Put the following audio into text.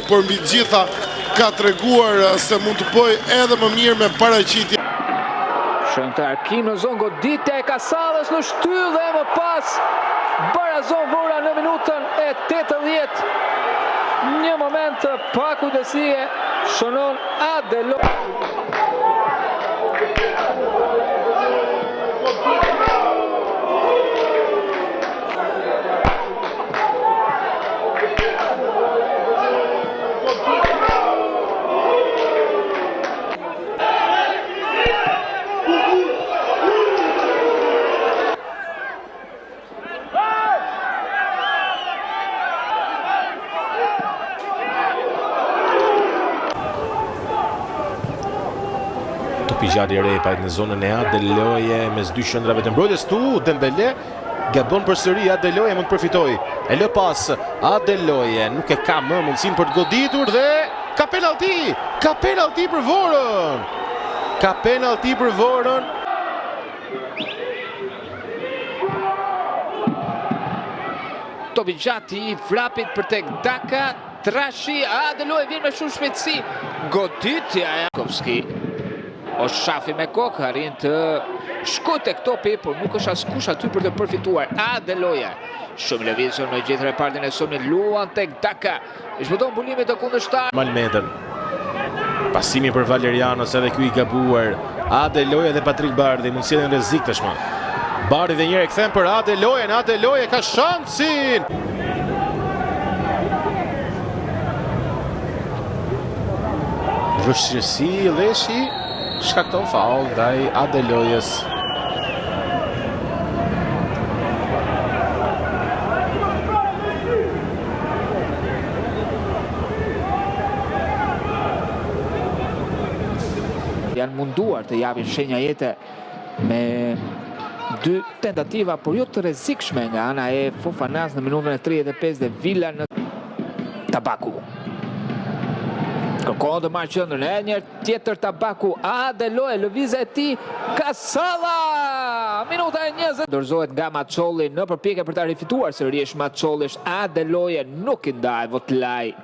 por mbi gjitha ka treguar se mund të bëj edhe më mirë me paraqitje. Shëntar Kim në zonë goditja e Kasalës në shtyllë dhe më pas Barazon vura në minutën e 80. Një moment pa kujdesie shënon Adelo. Topi gjatë i repajt në zonën e Adeloje mes dy qëndrave të mbrojtjes tu, Dembele gabon përsëri, Adeloje mund të përfitoj. E lë pas Adeloje, nuk e ka më mundësinë për të goditur dhe ka penalti! Ka penalti për Vorën! Ka penalti për Vorën. Topi gjatë i vrapit për tek Daka, Trashi, Adeloje vjen me shumë shpejtësi. Goditja e Jakovski. O shafi me kokë, arrin të shkojë tek topi, por nuk është askush aty për të përfituar. Adeloje, shumë lëvizur në gjithë repartin e sonit, luan tek Daka. Zhvendon mbulimin të kundërshtar. Malmetën. Pasimi për Valerianos, edhe ky i gabuar. Adeloje dhe Patrik Bardhi mund sjellin rrezik tashmë. Bardhi dhe njëherë kthen për Adelojen, Adeloje ka shansin. Vështirësi Leshi shkakton faul ndaj Adelojes. Janë munduar të japin shenja jete me dy tentativa, por jo të rrezikshme nga ana e Fofanas në minutën e 35 dhe Villa në Tabaku. Kërkon të marrë qëndrën e njërë tjetër Tabaku, Adeloje, lëvizja e tij, Kasalla! Minuta e 20. Dorëzohet nga Maçolli në përpjekje për ta rifituar sërish Maçolli, Adeloje nuk i ndaj Votlaj.